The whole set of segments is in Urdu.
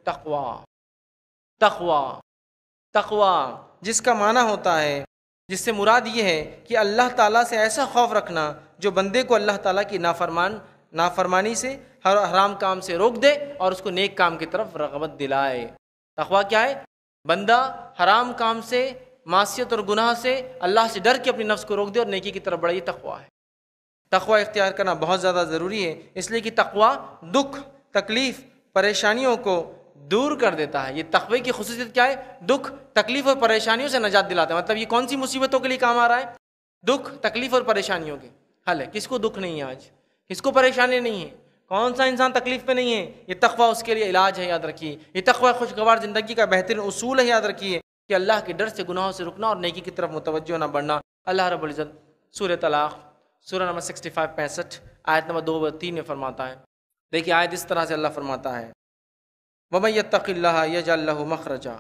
تقوی، تقوی، تقوی جس کا معنی ہوتا ہے، جس سے مراد یہ ہے کہ اللہ تعالیٰ سے ایسا خوف رکھنا جو بندے کو اللہ تعالیٰ کی نافرمانی سے، ہر حرام کام سے روک دے اور اس کو نیک کام کی طرف رغبت دلائے۔ تقوی کیا ہے؟ بندہ حرام کام سے، معصیت اور گناہ سے اللہ سے ڈر کے اپنی نفس کو روک دے اور نیکی کی طرف بڑھے، یہ تقوی ہے۔ تقوی اختیار کرنا بہت زیادہ ضروری ہے، اس لیے کہ تقوی دکھ، تکلیف، پریشانیوں کو دور کر دیتا ہے۔ یہ تقوی کی خصوصیت کیا ہے؟ دکھ، تکلیف اور پریشانیوں سے نجات دلاتا ہے۔ مطلب یہ کون سی مصیبتوں کے لیے کام آ رہا ہے؟ دکھ، تکلیف اور پریشانیوں کے حل ہے۔ کس کو دکھ نہیں ہے آج؟ کس کو پریشانی نہیں ہے؟ کون سا انسان تکلیف پہ نہیں ہے؟ یہ تقوی اس کے لیے علاج ہے، یاد رکھیے۔ یہ تقوی خوشگوار زندگی کا بہترین اصول ہے، یاد رکھیے کہ اللہ کے ڈر سے گناہوں سے رکنا اور نیکی کی طرف متوجہ نہ بڑھنا۔ اللہ رب العزت سورہ طلاق، سورہ نمبر 65 آیت نمبر 2-3 میں فرماتا ہے، دیکھیے آیت اس طرح سے اللہ فرماتا ہے، وَمَن يَتَّقِ اللَّهَ يَجْعَل لَّهُ مَخْرَجًا،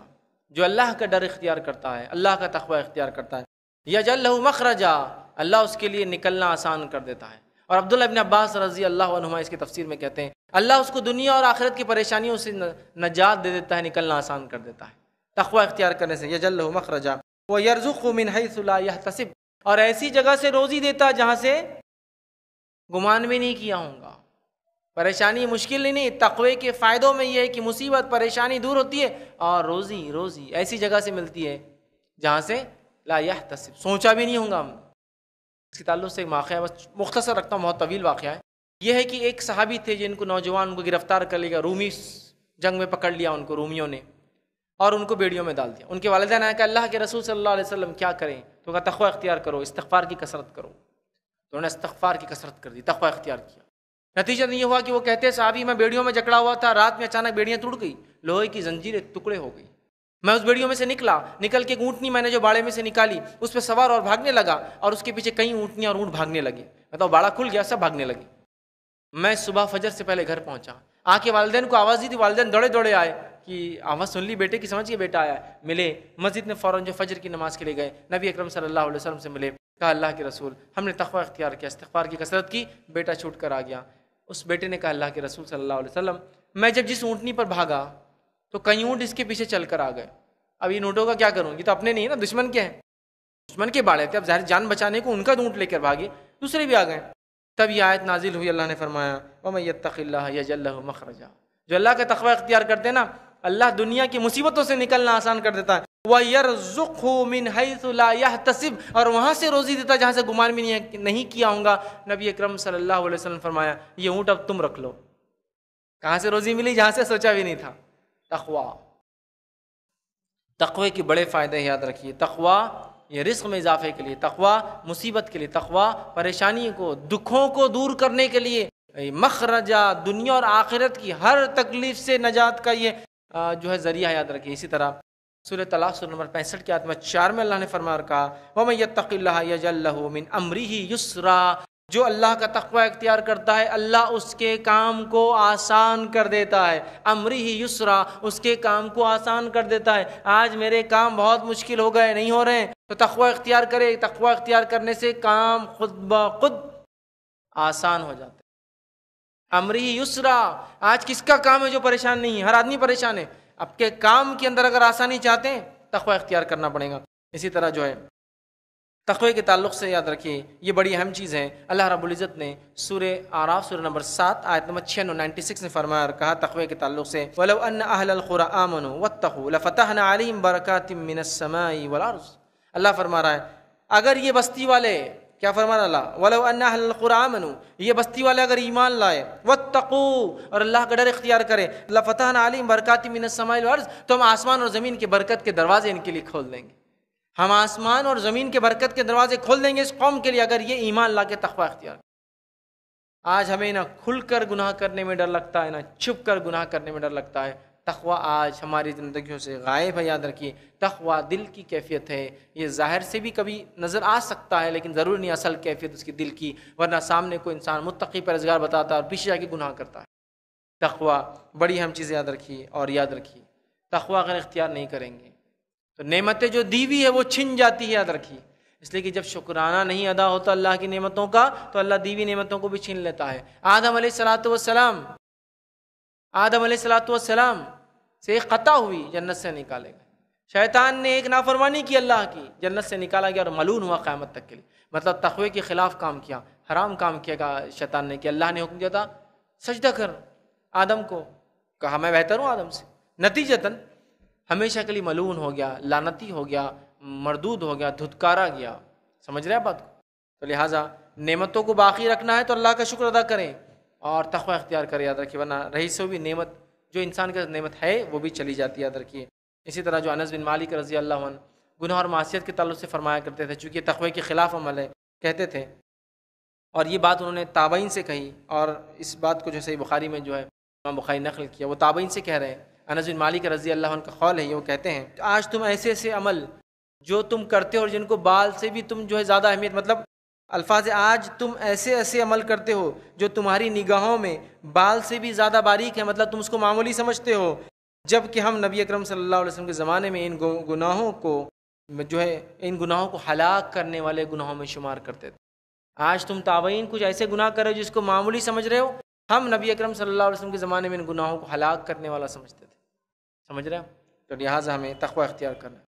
جو اللہ کا ڈر اختیار کرتا ہے، اللہ کا تقوی اختیار کرتا ہے، يَجْعَل لَّهُ مَخْرَجًا، اللہ اس کے لیے نکلنا آسان کر دیتا ہے۔ اور عبداللہ ابن عباس رضی اللہ عنہما اس کی تفسیر میں کہتے ہیں، اللہ اس کو دنیا اور آخرت کی پریشانیوں سے نجات دے دیتا ہے، نکلنا آسان کر دیتا ہے تقوی اختیار کرنے سے۔ يَجْعَل لَّهُ مَخْرَجًا وَيَرْزُقْهُ مِنْ حَيْثُ لَا يَحْتَسِبُ، اور ایسی جگہ سے روزی دیتا ہے جہاں سے گمان بھی نہیں کیا ہوں گا۔ پریشانی مشکل نہیں، تقوی کے فائدوں میں یہ ہے کہ مصیبت پریشانی دور ہوتی ہے اور روزی ایسی جگہ سے ملتی ہے جہاں سے لا یحتسب، سوچا بھی نہیں ہوں گا ہم۔ اس کے تعلق سے ایک واقعہ بس مختصر رکھتا ہوں، بہت طویل واقعہ ہے۔ یہ ہے کہ ایک صحابی تھے جن کو نوجوان ان کو گرفتار کر لیا، رومی جنگ میں پکڑ لیا ان کو رومیوں نے، اور ان کو بیڑیوں میں ڈال دیا۔ ان کے والدین آیا کہ اللہ کے رسول صلی اللہ علیہ وسلم کیا کریں؟ تو کہا تقوی اختیار کرو، استغفار کی کثرت کرو۔ تو انہوں نے استغفار کی کثرت کر دی، تقوی اختیار کیا۔ نتیجہ یہ ہوا کہ وہ کہتے ہیں صحابی میں بیڑیوں میں جکڑا ہوا تھا، رات میں اچانک بیڑیاں ٹوٹ گئی، لوہے کی زنجیریں ٹکڑے ہو گئی، میں اس بیڑیوں میں سے نکل کے اونٹنی میں نے جو باڑے میں سے نکالی اس پہ سوار اور بھاگنے لگا، اور اس کے پیچھے کئی اونٹنیاں اور اونٹ بھاگنے لگے، مطلب باڑا کھل گیا، سب بھاگنے لگے۔ میں صبح فجر سے پہلے گھر پہنچا، آ کے والدین کو آواز دی تھی، والدین دوڑے آئے کہ آواز سن لی بیٹے کی، سمجھ کے بیٹا آیا ہے، ملے مسجد میں فوراً جو فجر کی نماز کے لیے گئے، نبی اکرم صلی اللہ علیہ وسلم سے ملے، کہا اللہ کے رسول ہم نے تقوی اختیار کیا، استغفار کی کثرت کی، بیٹا چھوٹ کر آ گیا۔ اس بیٹے نے کہا اللہ کے رسول صلی اللہ علیہ وسلم میں جب جس اونٹنی پر بھاگا تو کئی اونٹ اس کے پیچھے چل کر آ گئے، اب ان اونٹوں کا کیا کروں؟ یہ تو اپنے نہیں ہے نا، دشمن کے ہیں، دشمن کے باڑے تھے، اب ظاہر جان بچانے کو ان کا اونٹ لے کر بھاگے، دوسرے بھی آ گئے۔ تب یہ آیت نازل ہوئی، اللہ نے فرمایا وَمَن يَتَّقِ اللَّهَ يَجْعَل لَّهُ مَخْرَجًا، جو اللہ کا تقوی اختیار کرتے ہیں نا، اللہ دنیا کی مصیبتوں سے نکلنا آسان کر دیتا ہے، وَيَرْزُقْهُ مِنْ حَيْثُ لَا يَحْتَسِبُ، اور وہاں سے روزی دیتا جہاں سے گمان بھی نہیں کیا ہوں گا۔ نبی اکرم صلی اللہ علیہ وسلم فرمایا یہ اونٹ اب تم رکھ لو۔ کہاں سے روزی ملی؟ جہاں سے سوچا بھی نہیں تھا۔ تقوی کے بڑے فائدے یاد رکھیے، تقوی یہ رزق میں اضافے کے لیے، تقوی مصیبت کے لیے، تقوی پریشانی کو، دکھوں کو دور کرنے کے لیے، مخرجہ دنیا اور آخرت کی ہر تکلیف سے نجات کا یہ جو ہے ذریعہ یاد رکھیے۔ اسی طرح سورہ طلاق سورہ نمبر 65 کی آیت 4 میں اللہ نے فرمایا اور کہا وَمَن يَتَّقِ اللَّهَ يَجْعَل لَّهُ مِنْ أَمْرِهِ يُسْرًا، جو اللہ کا تقوی اختیار کرتا ہے اللہ اس کے کام کو آسان کر دیتا ہے۔ امرہ یسرا، اس کے کام کو آسان کر دیتا ہے۔ آج میرے کام بہت مشکل ہو گئے، نہیں ہو رہے ہیں، تو تقوی اختیار کرے، تقوی اختیار کرنے سے کام خود بخود آسان ہو جاتا ہے۔ امرہ یسرا، آج کس کا کام ہے جو پریشان نہیں ہے؟ ہر آدمی پریشان ہے۔ آپ کے کام کے اندر اگر آسانی چاہتے ہیں تقوی اختیار کرنا پڑے گا۔ اسی طرح جو ہے تقوی کے تعلق سے یاد رکھیے یہ بڑی اہم چیز ہے، اللہ رب العزت نے سورہ اعراف سورہ نمبر 7 آیت نمبر 96 میں فرمایا اور کہا تقوی کے تعلق سے وَلَوْ أَنَّ أَهْلَ الْقُرَىٰ آمَنُوا وَاتَّقُوا لَفَتَحْنَا عَلَيْهِمْ بَرَكَاتٍ مِّنَ السَّمَاءِ وَالْأَرْضِ، اللہ فرما رہا ہے اگر یہ بستی والے، کیا فرما رہا اللہ، وَلَوْ أَنَّ أَهْلَ الْقُرَىٰ آمَنُوا، یہ بستی والے اگر ایمان لائے، وَاتَّقُوا، اور اللہ کا ڈر اختیار کرے، لَفَتَحْنَا عَلَيْهِمْ بَرَكَاتٍ مِّنَ السَّمَاءِ وَالْأَرْضِ، تو ہم آسمان اور زمین کی برکت کے دروازے ان کے لیے کھول دیں گے۔ ہم آسمان اور زمین کے برکت کے دروازے کھول دیں گے اس قوم کے لیے اگر یہ ایمان لا کے تقوی اختیار۔ آج ہمیں نہ کھل کر گناہ کرنے میں ڈر لگتا ہے، نہ چھپ کر گناہ کرنے میں ڈر لگتا ہے۔ تقوی آج ہماری زندگیوں سے غائب ہے، یاد رکھیے تقوی دل کی کیفیت ہے، یہ ظاہر سے بھی کبھی نظر آ سکتا ہے لیکن ضرور نہیں اصل کیفیت اس کی دل کی، ورنہ سامنے کوئی انسان متقی پرہیزگار بتاتا ہے اور پیچھے جا کے گناہ کرتا ہے۔ تقوی بڑی اہم چیز یاد رکھیے، اور یاد رکھیے تقوی اگر اختیار نہیں کریں گے تو نعمتیں جو دی ہوئی ہے وہ چھن جاتی ہے، یاد رکھیے، اس لیے کہ جب شکرانہ نہیں ادا ہوتا اللہ کی نعمتوں کا تو اللہ دی ہوئی نعمتوں کو بھی چھین لیتا ہے۔ آدم علیہ الصلوۃ والسلام سے ایک قطع ہوئی، جنت سے نکالے گئے۔ شیطان نے ایک نافرمانی کی اللہ کی، جنت سے نکالا گیا اور ملعون ہوا قیامت تک کے لیے۔ مطلب تقوی کے خلاف کام کیا، حرام کام کیا گا شیطان نے، کہ اللہ نے حکم دیا تھا سجدہ کر آدم کو، کہا میں بہتر ہوں آدم سے، نتیجتاً ہمیشہ کے لیے ملعون ہو گیا، لعنتی ہو گیا، مردود ہو گیا، دھتکارا گیا۔ سمجھ رہے ہیں بات کو؟ تو لہٰذا نعمتوں کو باقی رکھنا ہے تو اللہ کا شکر ادا کریں اور تقوی اختیار کریں، یاد رکھیے، ورنہ رہی سو بھی نعمت جو انسان کے نعمت ہے وہ بھی چلی جاتی ہے، یاد رکھیے۔ اسی طرح جو انس بن مالک رضی اللہ عنہ گناہ اور معصیت کے تعلق سے فرمایا کرتے تھے، چونکہ تقوی کے خلاف عمل ہے کہتے تھے، اور یہ بات انہوں نے تابعین سے کہی، اور اس بات کو جو صحیح بخاری میں جو ہے امام بخاری نقل کیا، وہ تابعین سے کہہ رہے ہیں۔ انس بن مالک رضی اللہ عنہ کا قول ہے، یہ وہ کہتے ہیں آج تم ایسے ایسے عمل جو تم کرتے ہو اور جن کو بال سے بھی تم جو ہے زیادہ اہمیت، مطلب الفاظ آج تم ایسے ایسے عمل کرتے ہو جو تمہاری نگاہوں میں بال سے بھی زیادہ باریک ہے، مطلب تم اس کو معمولی سمجھتے ہو، جب کہ ہم نبی اکرم صلی اللہ علیہ وسلم کے زمانے میں ان گناہوں کو جو ہے ان گناہوں کو ہلاک کرنے والے گناہوں میں شمار کرتے تھے۔ آج تم تابعین کچھ ایسے گناہ کرے ہو جس کو معمولی سمجھ رہے ہو، ہم نبی اکرم صلی اللہ علیہ وسلم کے زمانے میں ان گناہوں کو ہلاک کرنے والا سمجھتے تھے۔ سمجھ رہے ہیں؟ تو لہٰذا ہمیں تقوی اختیار کرنا ہے۔